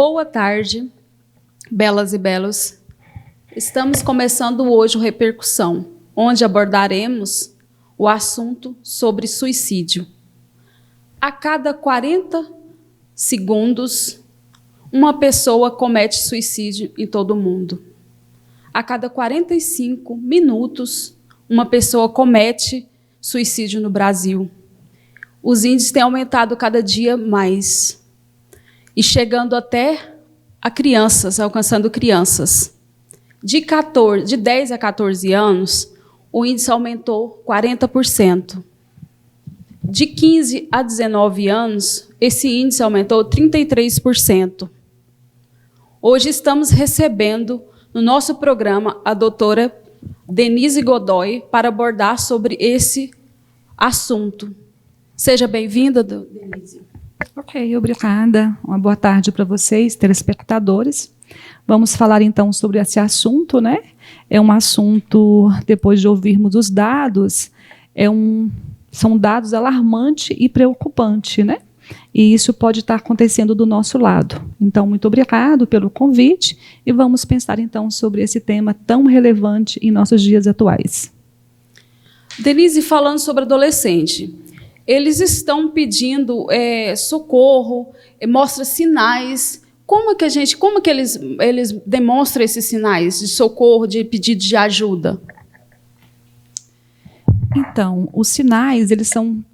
Boa tarde, belas e belos. Estamos começando hoje o Repercussão, onde abordaremos o assunto sobre suicídio. A cada 40 segundos, uma pessoa comete suicídio em todo o mundo. A cada 45 minutos, uma pessoa comete suicídio no Brasil. Os índices têm aumentado cada dia mais e chegando até a crianças, alcançando crianças. De 10 a 14 anos, o índice aumentou 40%. De 15 a 19 anos, esse índice aumentou 33%. Hoje estamos recebendo no nosso programa a doutora Denise Godoy para abordar sobre esse assunto. Seja bem-vinda, Denise. Ok, obrigada. Uma boa tarde para vocês, telespectadores. Vamos falar então sobre esse assunto, né? É um assunto, depois de ouvirmos os dados, são dados alarmantes e preocupantes, né? E isso pode estar acontecendo do nosso lado. Então, muito obrigado pelo convite e vamos pensar então sobre esse tema tão relevante em nossos dias atuais. Denise, falando sobre adolescente, eles estão pedindo socorro, mostra sinais. Como que eles demonstram esses sinais de socorro, de pedido de ajuda? Então, os sinais, eles são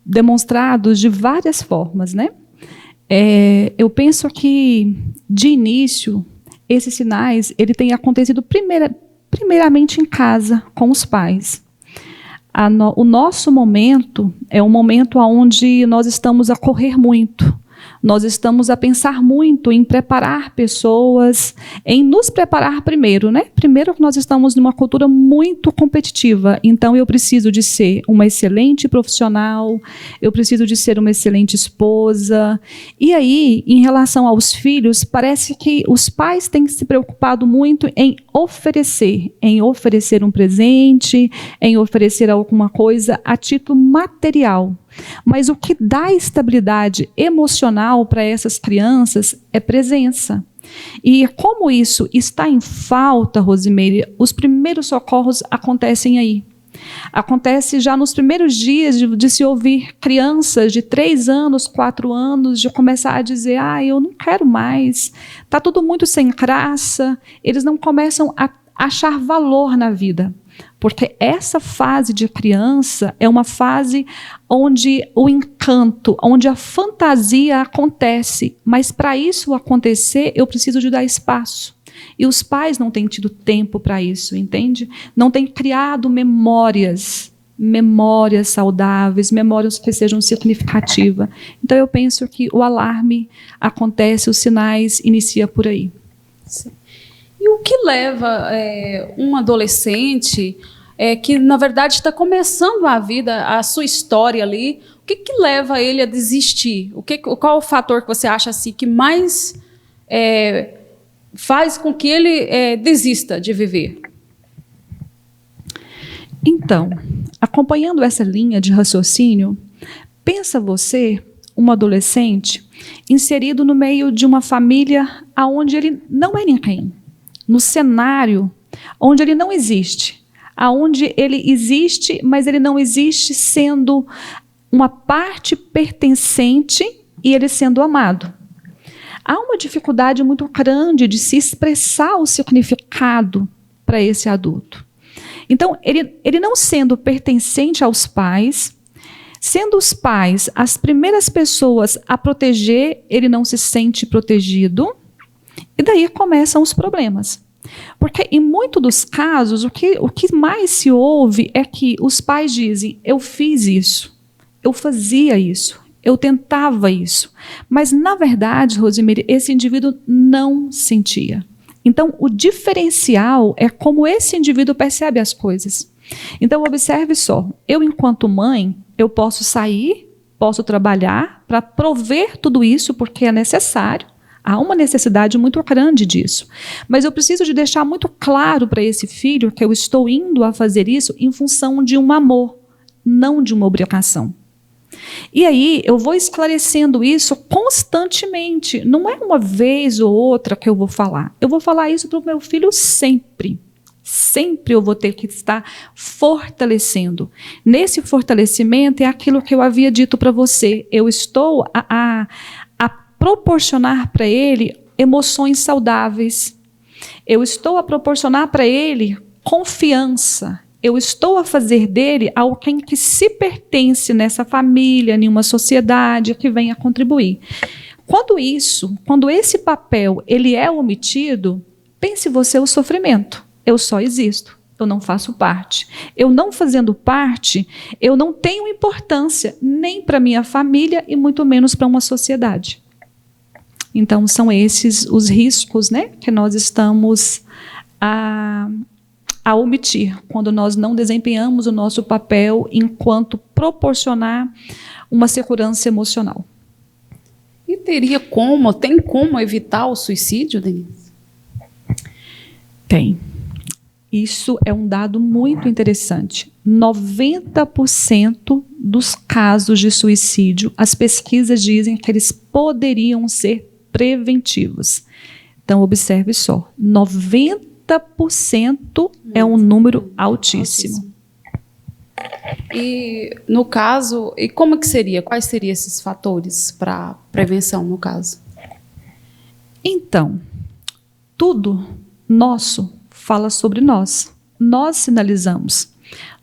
demonstrados de várias formas, né? Eu penso que, de início, esses sinais ele têm acontecido primeiramente em casa, com os pais. O nosso momento é um momento onde nós estamos a correr muito. Nós estamos a pensar muito em preparar pessoas, em nos preparar primeiro, né? Primeiro que nós estamos numa cultura muito competitiva, então eu preciso de ser uma excelente profissional, eu preciso de ser uma excelente esposa. E aí, em relação aos filhos, parece que os pais têm se preocupado muito em oferecer um presente, em oferecer alguma coisa a título material. Mas o que dá estabilidade emocional para essas crianças é presença. E como isso está em falta, Rosimeire, os primeiros socorros acontecem aí. Acontece já nos primeiros dias de se ouvir crianças de 3 anos, 4 anos, de começar a dizer, eu não quero mais, está tudo muito sem graça, eles não começam a achar valor na vida. Porque essa fase de criança é uma fase onde o encanto, onde a fantasia acontece. Mas para isso acontecer, eu preciso de dar espaço. E os pais não têm tido tempo para isso, entende? Não têm criado memórias saudáveis, memórias que sejam significativas. Então eu penso que o alarme acontece, os sinais inicia por aí. Sim. E o que leva um adolescente que, na verdade, está começando a vida, a sua história ali, o que leva ele a desistir? Qual é o fator que você acha assim, que mais faz com que ele desista de viver? Então, acompanhando essa linha de raciocínio, pensa você, um adolescente, inserido no meio de uma família onde ele não é ninguém. No cenário onde ele não existe, aonde ele existe, mas ele não existe sendo uma parte pertencente e ele sendo amado. Há uma dificuldade muito grande de se expressar o significado para esse adulto. Então, ele não sendo pertencente aos pais, sendo os pais as primeiras pessoas a proteger, ele não se sente protegido. E daí começam os problemas. Porque, em muitos dos casos, o que mais se ouve é que os pais dizem, eu fiz isso, eu fazia isso, eu tentava isso. Mas, na verdade, Rosimeire, esse indivíduo não sentia. Então, o diferencial é como esse indivíduo percebe as coisas. Então, observe só, eu, enquanto mãe, eu posso sair, posso trabalhar para prover tudo isso, porque é necessário. Há uma necessidade muito grande disso. Mas eu preciso de deixar muito claro para esse filho que eu estou indo a fazer isso em função de um amor, não de uma obrigação. E aí eu vou esclarecendo isso constantemente. Não é uma vez ou outra que eu vou falar. Eu vou falar isso para o meu filho sempre. Sempre eu vou ter que estar fortalecendo. Nesse fortalecimento é aquilo que eu havia dito para você. Eu estou a proporcionar para ele emoções saudáveis. Eu estou a proporcionar para ele confiança. Eu estou a fazer dele alguém que se pertence nessa família, em uma sociedade, que venha contribuir. Quando esse papel ele é omitido, pense você o sofrimento. Eu só existo, eu não faço parte. Eu não fazendo parte, eu não tenho importância nem para minha família e muito menos para uma sociedade. Então, são esses os riscos, né, que nós estamos a omitir quando nós não desempenhamos o nosso papel enquanto proporcionar uma segurança emocional. E tem como evitar o suicídio, Denise? Tem. Isso é um dado muito interessante. 90% dos casos de suicídio, as pesquisas dizem que eles poderiam ser preventivos. Então, observe só, 90% é um número altíssimo. E, no caso, e como que seria? Quais seriam esses fatores para prevenção, no caso? Então, tudo nosso fala sobre nós. Nós sinalizamos.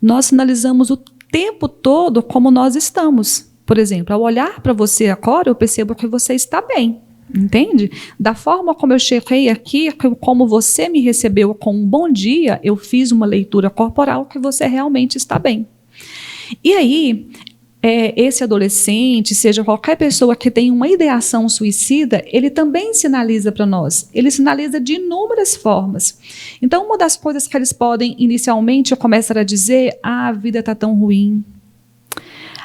Nós sinalizamos o tempo todo como nós estamos. Por exemplo, ao olhar para você agora, eu percebo que você está bem. Entende? Da forma como eu cheguei aqui, como você me recebeu com um bom dia, eu fiz uma leitura corporal que você realmente está bem. E aí, esse adolescente, seja qualquer pessoa que tem uma ideação suicida, ele também sinaliza para nós. Ele sinaliza de inúmeras formas. Então, uma das coisas que eles podem inicialmente começar a dizer: a vida está tão ruim.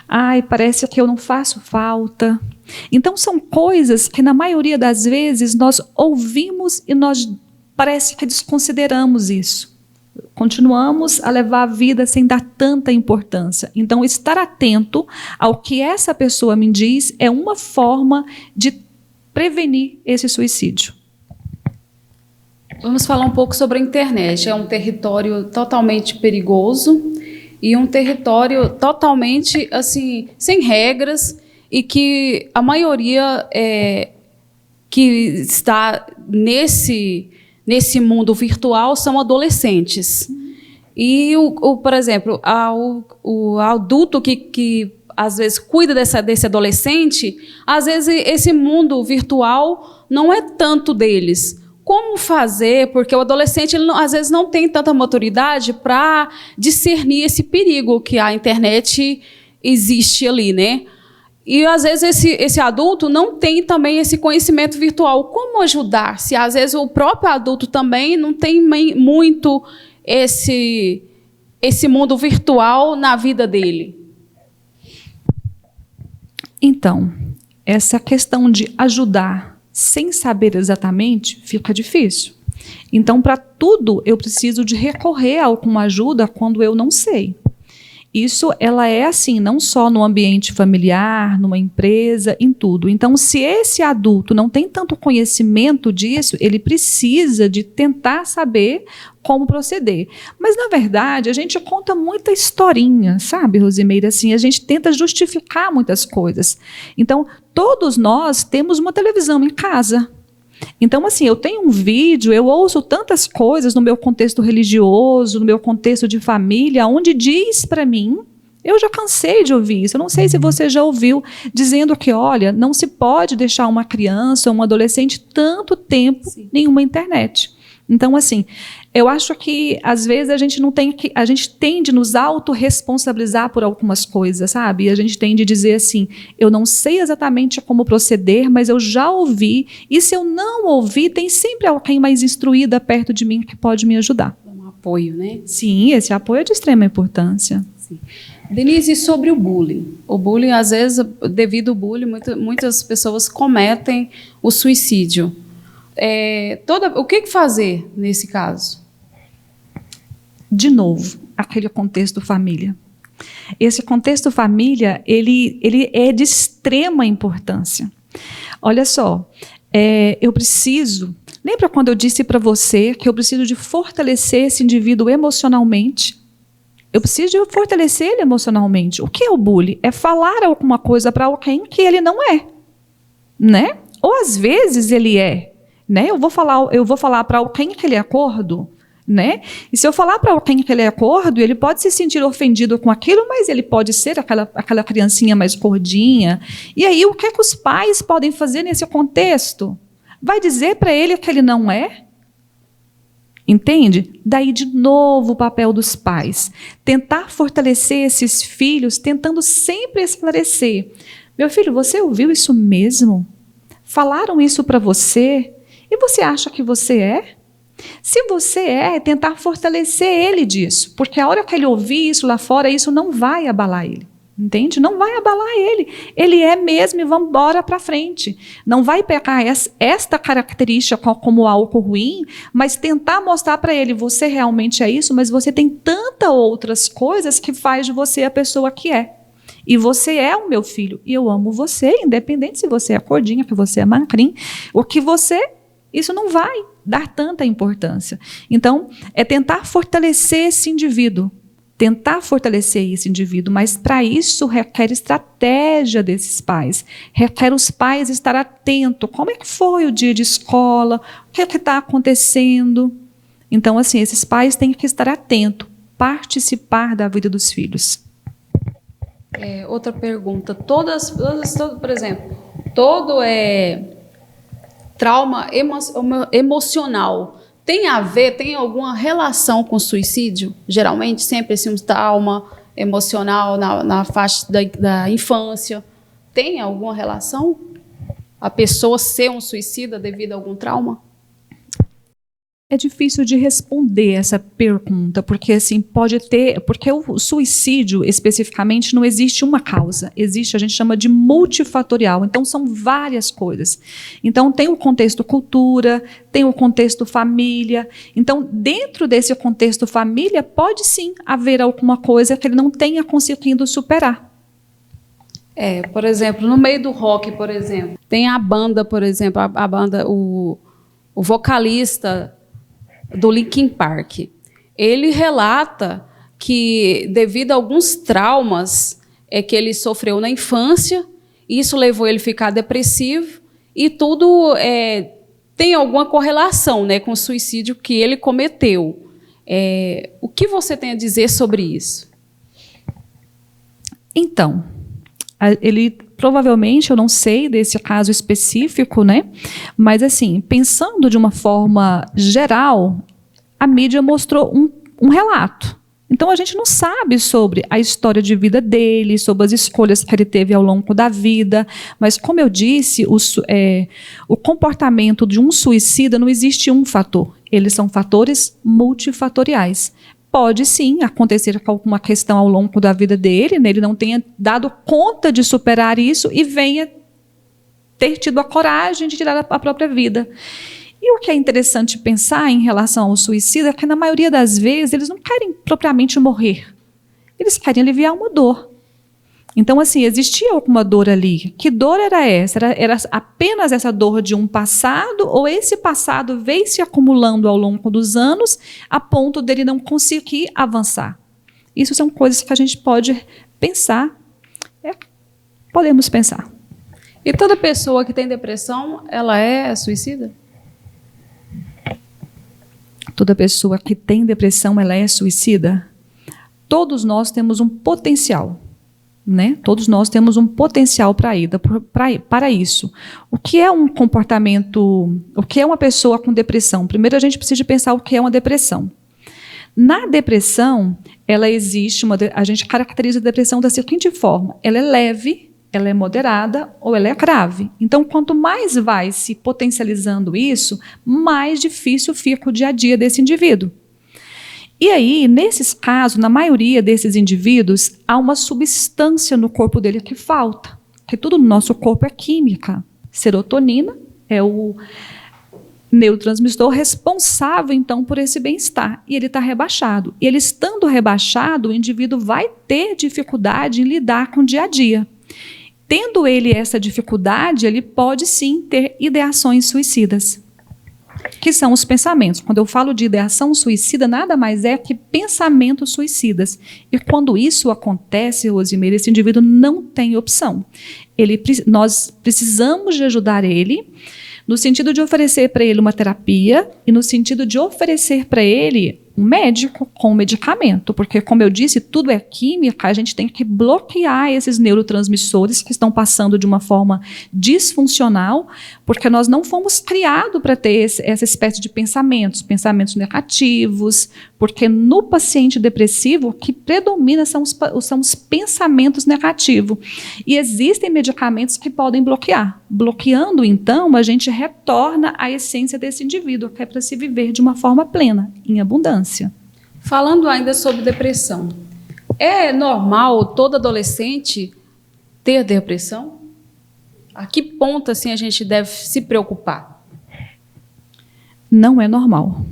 Ai, parece que eu não faço falta. Então, são coisas que, na maioria das vezes, nós ouvimos e nós parece que desconsideramos isso. Continuamos a levar a vida sem dar tanta importância. Então, estar atento ao que essa pessoa me diz é uma forma de prevenir esse suicídio. Vamos falar um pouco sobre a internet. É um território totalmente perigoso e um território totalmente assim, sem regras, e que a maioria que está nesse mundo virtual são adolescentes. E, por exemplo, o adulto que às vezes cuida desse adolescente, às vezes esse mundo virtual não é tanto deles. Como fazer? Porque o adolescente, ele às vezes não tem tanta maturidade para discernir esse perigo que a internet existe ali, né? E, às vezes, esse adulto não tem também esse conhecimento virtual. Como ajudar? Se, às vezes, o próprio adulto também não tem muito esse mundo virtual na vida dele. Então, essa questão de ajudar sem saber exatamente fica difícil. Então, para tudo, eu preciso de recorrer a alguma ajuda quando eu não sei. Isso, ela é assim, não só no ambiente familiar, numa empresa, em tudo. Então, se esse adulto não tem tanto conhecimento disso, ele precisa de tentar saber como proceder. Mas, na verdade, a gente conta muita historinha, sabe, Rosimeira? Assim, a gente tenta justificar muitas coisas. Então, todos nós temos uma televisão em casa. Então, assim, eu tenho um vídeo, eu ouço tantas coisas no meu contexto religioso, no meu contexto de família, onde diz para mim, eu já cansei de ouvir isso, eu não sei se você já ouviu, dizendo que, olha, não se pode deixar uma criança ou um adolescente tanto tempo em uma internet. Então, assim, eu acho que, às vezes, a gente tende a nos autorresponsabilizar por algumas coisas, sabe? E a gente tende a dizer assim, eu não sei exatamente como proceder, mas eu já ouvi, e se eu não ouvir, tem sempre alguém mais instruída perto de mim que pode me ajudar. Um apoio, né? Sim, esse apoio é de extrema importância. Sim. Denise, sobre o bullying? O bullying, às vezes, devido ao bullying, muitas pessoas cometem o suicídio. O que fazer nesse caso? De novo, aquele contexto família. Esse contexto família, ele é de extrema importância. Olha só, eu preciso... Lembra quando eu disse para você que eu preciso de fortalecer esse indivíduo emocionalmente? Eu preciso de fortalecer ele emocionalmente. O que é o bullying? É falar alguma coisa para alguém que ele não é, né? Ou às vezes ele é, né? Eu vou falar para alguém que ele é gordo, né? E se eu falar para alguém que ele é gordo, ele pode se sentir ofendido com aquilo, mas ele pode ser aquela criancinha mais gordinha. E aí, o que é que os pais podem fazer nesse contexto? Vai dizer para ele que ele não é? Entende? Daí, de novo, o papel dos pais. Tentar fortalecer esses filhos, tentando sempre esclarecer. Meu filho, você ouviu isso mesmo? Falaram isso para você? E você acha que você é? Se você é tentar fortalecer ele disso. Porque a hora que ele ouvir isso lá fora, isso não vai abalar ele. Entende? Não vai abalar ele. Ele é mesmo e vamos embora para frente. Não vai pegar esta característica como algo ruim, mas tentar mostrar para ele, você realmente é isso, mas você tem tantas outras coisas que faz de você a pessoa que é. E você é o meu filho. E eu amo você, independente se você é gordinha, que você é magrinho. O que você... Isso não vai dar tanta importância. Então, é tentar fortalecer esse indivíduo. Tentar fortalecer esse indivíduo, mas para isso requer estratégia desses pais, requer os pais estar atentos. Como é que foi o dia de escola? O que é que está acontecendo? Então, assim, esses pais têm que estar atentos, participar da vida dos filhos. Outra pergunta. Por exemplo, todo trauma emocional tem a ver, tem alguma relação com suicídio? Geralmente, sempre esse trauma emocional na faixa da infância. Tem alguma relação? A pessoa ser um suicida devido a algum trauma? É difícil de responder essa pergunta, porque assim, porque o suicídio, especificamente, não existe uma causa. Existe, a gente chama de multifatorial. Então, são várias coisas. Então, tem o contexto cultura, tem o contexto família. Então, dentro desse contexto família, pode sim haver alguma coisa que ele não tenha conseguido superar. Por exemplo, no meio do rock, por exemplo, tem a banda, por exemplo, a banda, o vocalista do Linkin Park. Ele relata que, devido a alguns traumas que ele sofreu na infância, isso levou ele a ficar depressivo, e tudo tem alguma correlação, né, com o suicídio que ele cometeu. O que você tem a dizer sobre isso? Então, ele provavelmente, eu não sei desse caso específico, né? Mas assim, pensando de uma forma geral, a mídia mostrou um relato. Então a gente não sabe sobre a história de vida dele, sobre as escolhas que ele teve ao longo da vida, mas como eu disse, o comportamento de um suicida não existe um fator, eles são fatores multifatoriais. Pode sim acontecer com alguma questão ao longo da vida dele, né? Ele não tenha dado conta de superar isso e venha ter tido a coragem de tirar a própria vida. E o que é interessante pensar em relação ao suicídio é que, na maioria das vezes, eles não querem propriamente morrer. Eles querem aliviar uma dor. Então, assim, existia alguma dor ali. Que dor era essa? Era apenas essa dor de um passado, ou esse passado veio se acumulando ao longo dos anos a ponto dele não conseguir avançar? Isso são coisas que a gente pode pensar. Podemos pensar. E toda pessoa que tem depressão, ela é suicida? Toda pessoa que tem depressão, ela é suicida? Todos nós temos um potencial. Né? Todos nós temos um potencial para isso. O que é um comportamento, o que é uma pessoa com depressão? Primeiro a gente precisa pensar o que é uma depressão. Na depressão, ela existe, a gente caracteriza a depressão da seguinte forma: ela é leve, ela é moderada ou ela é grave. Então, quanto mais vai se potencializando isso, mais difícil fica o dia a dia desse indivíduo. E aí, nesses casos, na maioria desses indivíduos, há uma substância no corpo dele que falta. Porque tudo no nosso corpo é química. Serotonina é neurotransmissor responsável, então, por esse bem-estar. E ele está rebaixado. E ele estando rebaixado, o indivíduo vai ter dificuldade em lidar com o dia a dia. Tendo ele essa dificuldade, ele pode sim ter ideações suicidas, que são os pensamentos. Quando eu falo de ideação suicida, nada mais é que pensamentos suicidas. E quando isso acontece, Rosimeire, esse indivíduo não tem opção. Nós precisamos de ajudar ele, no sentido de oferecer para ele uma terapia e no sentido de oferecer para ele um médico com medicamento, porque, como eu disse, tudo é química, a gente tem que bloquear esses neurotransmissores que estão passando de uma forma disfuncional, porque nós não fomos criados para ter essa espécie de pensamentos negativos, porque no paciente depressivo o que predomina são os pensamentos negativos. E existem medicamentos que podem bloquear. Bloqueando, então, a gente retorna à essência desse indivíduo, que é para se viver de uma forma plena, em abundância. Falando ainda sobre depressão, é normal todo adolescente ter depressão? A que ponto assim, a gente deve se preocupar? Não é normal.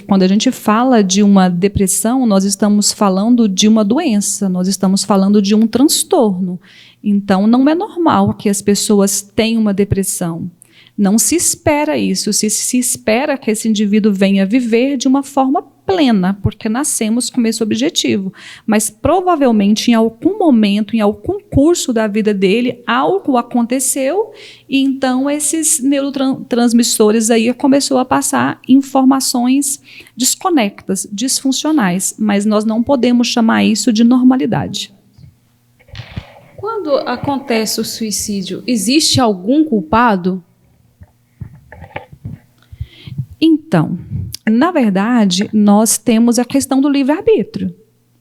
Quando a gente fala de uma depressão, nós estamos falando de uma doença, nós estamos falando de um transtorno. Então, não é normal que as pessoas tenham uma depressão. Não se espera isso, se espera que esse indivíduo venha viver de uma forma plena, porque nascemos com esse objetivo. Mas provavelmente em algum momento, em algum curso da vida dele, algo aconteceu e então esses neurotransmissores aí começou a passar informações desconectas, disfuncionais, mas nós não podemos chamar isso de normalidade. Quando acontece o suicídio, existe algum culpado? Então, na verdade, nós temos a questão do livre-arbítrio,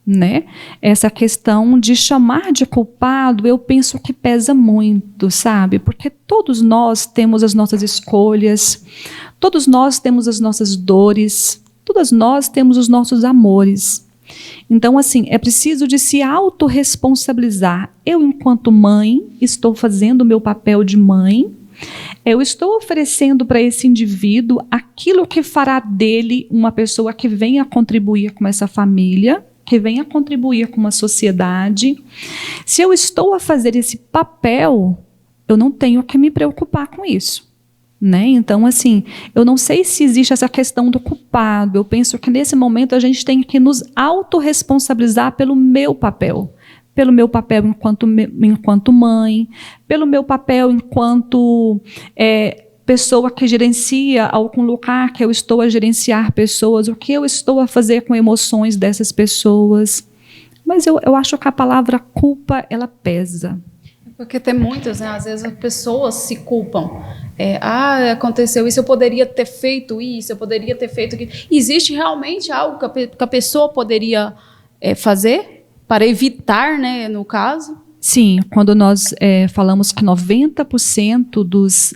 né? Essa questão de chamar de culpado, eu penso que pesa muito, sabe? Porque todos nós temos as nossas escolhas, todos nós temos as nossas dores, todas nós temos os nossos amores. Então, assim, é preciso de se autorresponsabilizar. Eu, enquanto mãe, estou fazendo o meu papel de mãe. Eu estou oferecendo para esse indivíduo aquilo que fará dele uma pessoa que venha contribuir com essa família, que venha contribuir com uma sociedade. Se eu estou a fazer esse papel, eu não tenho que me preocupar com isso, né? Então, assim, eu não sei se existe essa questão do culpado. Eu penso que nesse momento a gente tem que nos autorresponsabilizar pelo meu papel enquanto mãe, pelo meu papel enquanto pessoa que gerencia algum lugar que eu estou a gerenciar pessoas, o que eu estou a fazer com emoções dessas pessoas. Mas eu acho que a palavra culpa, ela pesa. Porque tem muitas, né? Às vezes as pessoas se culpam. Aconteceu isso, eu poderia ter feito isso, eu poderia ter feito aquilo. Existe realmente algo que a pessoa poderia fazer? Para evitar, né, no caso? Sim, quando nós falamos que 90% dos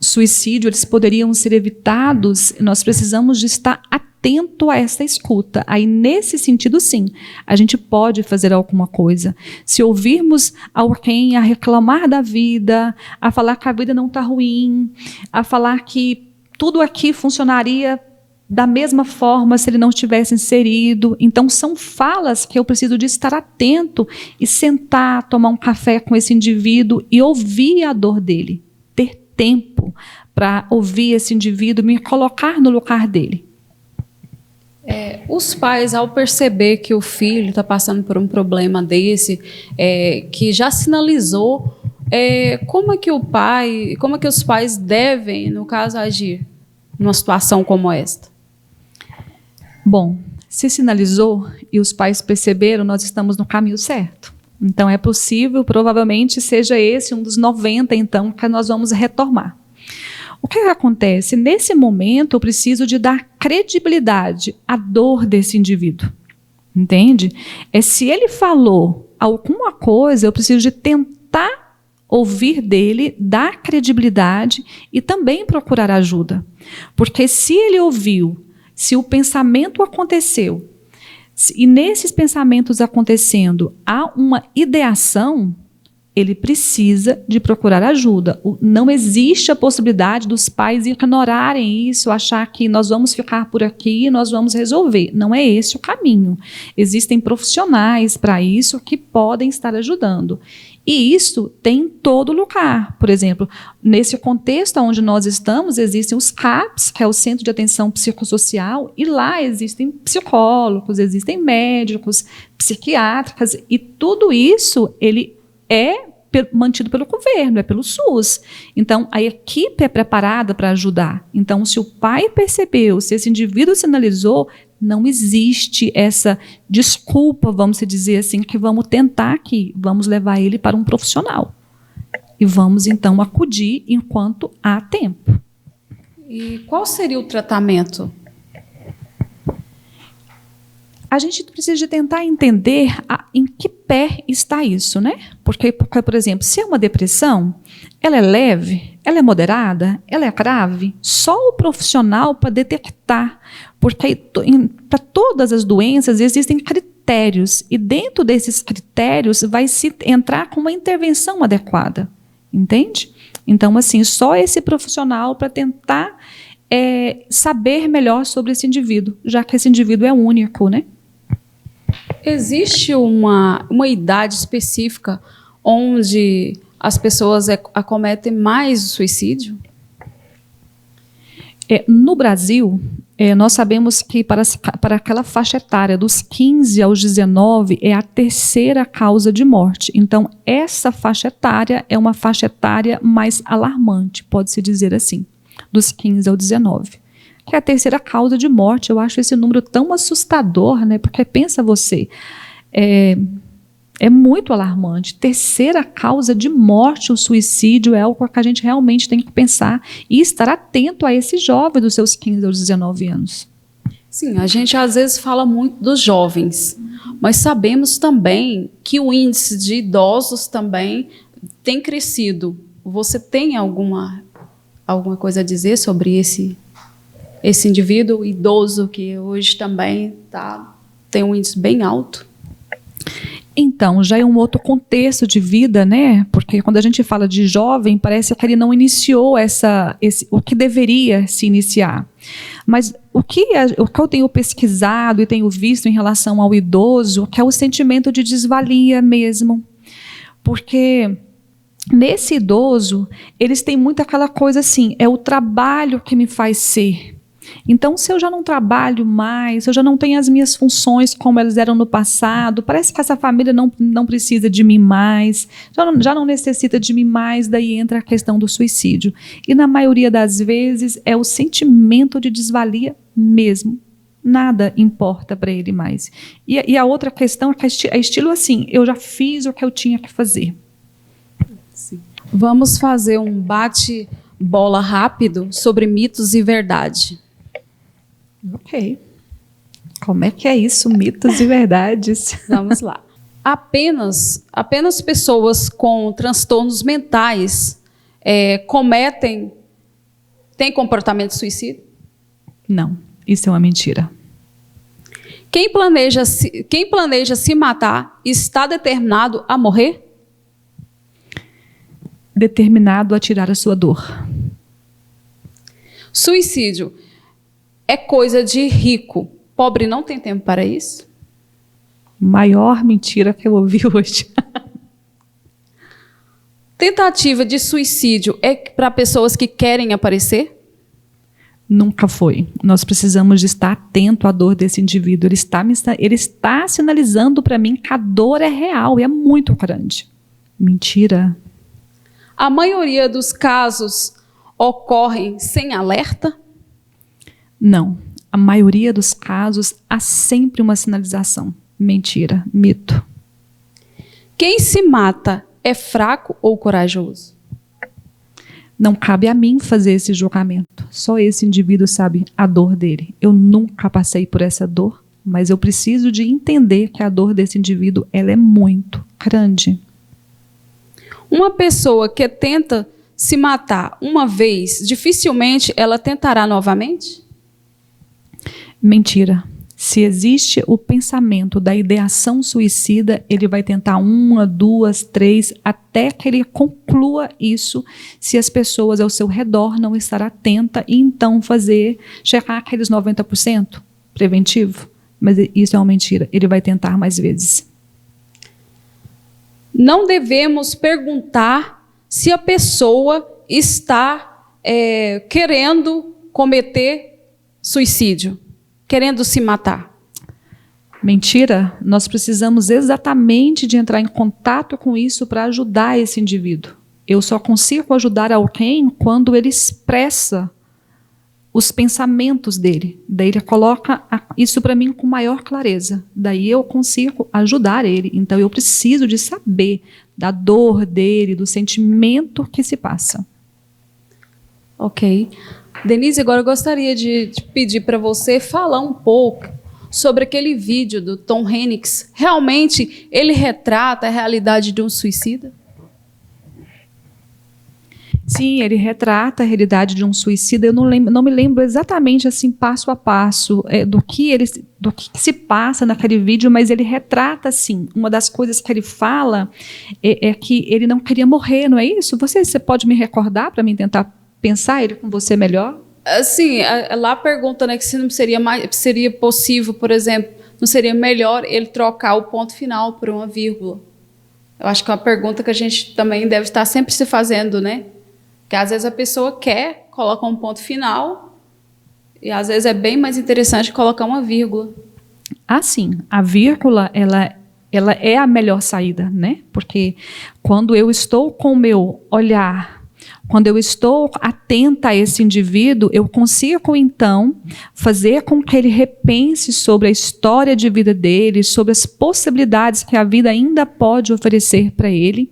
suicídios eles poderiam ser evitados, nós precisamos de estar atento a essa escuta. Aí, nesse sentido, sim, a gente pode fazer alguma coisa. Se ouvirmos alguém a reclamar da vida, a falar que a vida não está ruim, a falar que tudo aqui funcionaria da mesma forma se ele não estivesse inserido. Então, são falas que eu preciso de estar atento e sentar, tomar um café com esse indivíduo e ouvir a dor dele. Ter tempo para ouvir esse indivíduo, me colocar no lugar dele. Os pais, ao perceber que o filho está passando por um problema desse, que já sinalizou, como é que os pais devem, no caso, agir numa situação como esta? Bom, se sinalizou e os pais perceberam, nós estamos no caminho certo. Então, é possível, provavelmente, seja esse um dos 90, então, que nós vamos retomar. O que acontece? Nesse momento, eu preciso de dar credibilidade à dor desse indivíduo. Entende? Se ele falou alguma coisa, eu preciso de tentar ouvir dele, dar credibilidade e também procurar ajuda. Porque se ele ouviu, se o pensamento aconteceu, e nesses pensamentos acontecendo há uma ideação, ele precisa de procurar ajuda. Não existe a possibilidade dos pais ignorarem isso, achar que nós vamos ficar por aqui e nós vamos resolver. Não é esse o caminho. Existem profissionais para isso que podem estar ajudando. E isso tem em todo lugar. Por exemplo, nesse contexto onde nós estamos, existem os CAPs, que é o Centro de Atenção Psicossocial, e lá existem psicólogos, existem médicos, psiquiatras, e tudo isso ele é mantido pelo governo, é pelo SUS. Então, a equipe é preparada para ajudar. Então, se o pai percebeu, se esse indivíduo sinalizou, não existe essa desculpa, vamos dizer assim, que vamos tentar aqui, vamos levar ele para um profissional. E vamos, então, acudir enquanto há tempo. E qual seria o tratamento? A gente precisa de tentar entender em que pé está isso, né? Porque, por exemplo, se é uma depressão, ela é leve, ela é moderada, ela é grave, só o profissional para detectar. Porque para todas as doenças existem critérios, e dentro desses critérios vai se entrar com uma intervenção adequada, entende? Então, assim, só esse profissional para tentar saber melhor sobre esse indivíduo, já que esse indivíduo é único, né? Existe uma idade específica onde as pessoas acometem mais o suicídio? No Brasil, nós sabemos que para aquela faixa etária dos 15 aos 19 é a terceira causa de morte. Então, essa faixa etária é uma faixa etária mais alarmante, pode-se dizer assim, dos 15 aos 19. Que é a terceira causa de morte. Eu acho esse número tão assustador, né? Porque pensa você, é muito alarmante. Terceira causa de morte, o suicídio, é algo que a gente realmente tem que pensar e estar atento a esse jovem dos seus 15 aos 19 anos. Sim, a gente às vezes fala muito dos jovens, mas sabemos também que o índice de idosos também tem crescido. Você tem alguma coisa a dizer sobre esse indivíduo idoso que hoje também tem um índice bem alto? Então, já é um outro contexto de vida, né? Porque quando a gente fala de jovem, parece que ele não iniciou o que deveria se iniciar. Mas o que eu tenho pesquisado e tenho visto em relação ao idoso, que é o sentimento de desvalia mesmo. Porque nesse idoso, eles têm muito aquela coisa assim, é o trabalho que me faz ser. Então, se eu já não trabalho mais, se eu já não tenho as minhas funções como elas eram no passado, parece que essa família não precisa de mim mais, já não necessita de mim mais, daí entra a questão do suicídio. E na maioria das vezes é o sentimento de desvalia mesmo. Nada importa para ele mais. E a outra questão é que é estilo assim, eu já fiz o que eu tinha que fazer. Sim. Vamos fazer um bate-bola rápido sobre mitos e verdade. Ok. Como é que é isso, mitos e verdades? Vamos lá. Apenas pessoas com transtornos mentais têm comportamento suicida? Não, isso é uma mentira. Quem planeja se matar está determinado a morrer? Determinado a tirar a sua dor. Suicídio é coisa de rico. Pobre não tem tempo para isso? Maior mentira que eu ouvi hoje. Tentativa de suicídio é para pessoas que querem aparecer? Nunca foi. Nós precisamos de estar atento à dor desse indivíduo. Ele está sinalizando para mim que a dor é real e é muito grande. Mentira. A maioria dos casos ocorrem sem alerta? Não. A maioria dos casos há sempre uma sinalização. Mentira. Mito. Quem se mata é fraco ou corajoso? Não cabe a mim fazer esse julgamento. Só esse indivíduo sabe a dor dele. Eu nunca passei por essa dor, mas eu preciso de entender que a dor desse indivíduo ela é muito grande. Uma pessoa que tenta se matar uma vez, dificilmente ela tentará novamente? Mentira. Se existe o pensamento da ideação suicida, ele vai tentar 1, 2, 3, até que ele conclua isso, se as pessoas ao seu redor não estar atenta e então checar aqueles 90% preventivo. Mas isso é uma mentira, ele vai tentar mais vezes. Não devemos perguntar se a pessoa está querendo cometer suicídio, querendo se matar. Mentira, nós precisamos exatamente de entrar em contato com isso para ajudar esse indivíduo. Eu só consigo ajudar alguém quando ele expressa os pensamentos dele. Daí ele coloca isso para mim com maior clareza. Daí eu consigo ajudar ele. Então eu preciso de saber da dor dele, do sentimento que se passa. Ok. Denise, agora eu gostaria de pedir para você falar um pouco sobre aquele vídeo do Tom Hanks. Realmente ele retrata a realidade de um suicida? Sim, ele retrata a realidade de um suicida. Eu não me lembro exatamente assim passo a passo do que se passa naquele vídeo, mas ele retrata assim. Uma das coisas que ele fala é que ele não queria morrer, não é isso? Você pode me recordar para mim tentar pensar ele com você melhor? Sim, lá pergunta, né, que se não seria possível, por exemplo, não seria melhor ele trocar o ponto final por uma vírgula. Eu acho que é uma pergunta que a gente também deve estar sempre se fazendo, né? Porque às vezes a pessoa quer colocar um ponto final e às vezes é bem mais interessante colocar uma vírgula. Ah, sim. A vírgula, ela é a melhor saída, né? Porque quando eu estou com o meu olhar, quando eu estou atenta a esse indivíduo, eu consigo, então, fazer com que ele repense sobre a história de vida dele, sobre as possibilidades que a vida ainda pode oferecer para ele.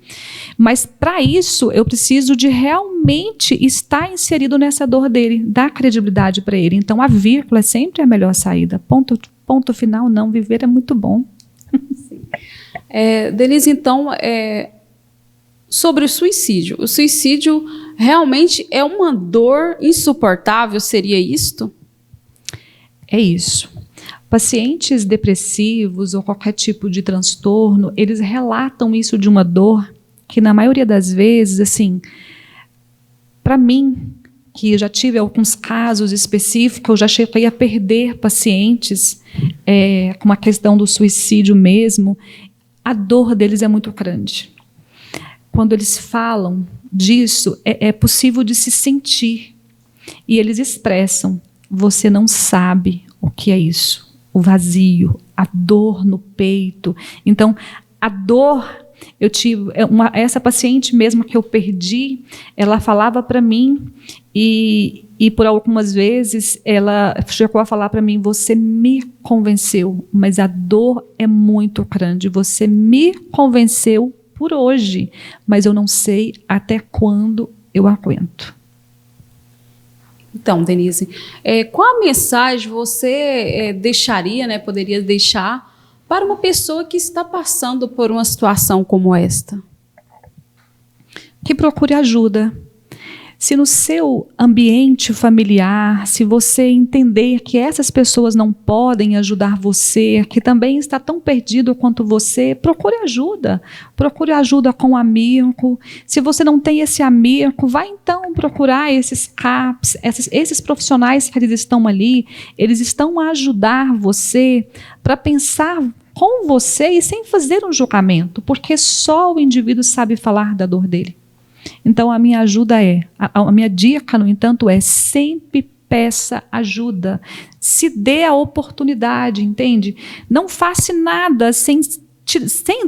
Mas, para isso, eu preciso de realmente estar inserido nessa dor dele, dar credibilidade para ele. Então, a vírgula é sempre a melhor saída. Ponto final, não. Viver é muito bom. Denise, então, sobre o suicídio. O suicídio realmente é uma dor insuportável, seria isto? É isso. Pacientes depressivos ou qualquer tipo de transtorno, eles relatam isso de uma dor que, na maioria das vezes, assim, para mim, que já tive alguns casos específicos, eu já cheguei a perder pacientes com a questão do suicídio mesmo, a dor deles é muito grande. Quando eles falam disso, é possível de se sentir. E eles expressam, você não sabe o que é isso. O vazio, a dor no peito. Então, a dor, eu tive essa paciente mesmo que eu perdi, ela falava para mim, e por algumas vezes ela chegou a falar para mim, você me convenceu, mas a dor é muito grande. Você me convenceu por hoje, mas eu não sei até quando eu aguento. Então, Denise, qual a mensagem você deixaria, né, poderia deixar para uma pessoa que está passando por uma situação como esta? Que procure ajuda. Se no seu ambiente familiar, se você entender que essas pessoas não podem ajudar você, que também está tão perdido quanto você, procure ajuda. Procure ajuda com um amigo. Se você não tem esse amigo, vai então procurar esses CAPs, esses profissionais que eles estão ali, eles estão a ajudar você para pensar com você e sem fazer um julgamento, porque só o indivíduo sabe falar da dor dele. Então, a minha ajuda a minha dica, no entanto, sempre peça ajuda. Se dê a oportunidade, entende? Não faça nada sem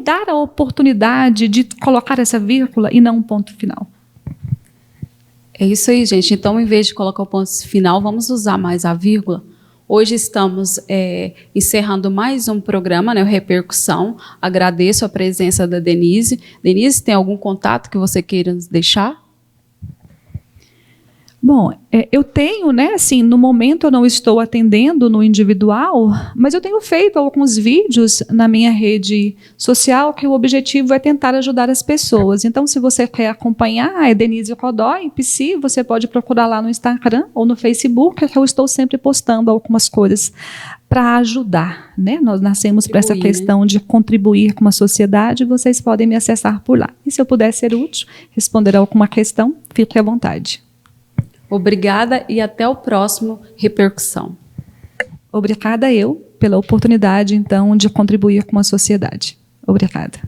dar a oportunidade de colocar essa vírgula e não um ponto final. É isso aí, gente. Então, em vez de colocar o ponto final, vamos usar mais a vírgula. Hoje estamos encerrando mais um programa, né, o Repercussão. Agradeço a presença da Denise. Denise, tem algum contato que você queira nos deixar? Bom, eu tenho, né, assim, no momento eu não estou atendendo no individual, mas eu tenho feito alguns vídeos na minha rede social que o objetivo é tentar ajudar as pessoas. Então, se você quer acompanhar, é Denise Godoy, psi, você pode procurar lá no Instagram ou no Facebook, que eu estou sempre postando algumas coisas para ajudar, né? Nós nascemos para essa questão de contribuir com a sociedade, vocês podem me acessar por lá. E se eu puder ser útil, responder alguma questão, fique à vontade. Obrigada e até o próximo Repercussão. Obrigada eu pela oportunidade, então, de contribuir com a sociedade. Obrigada.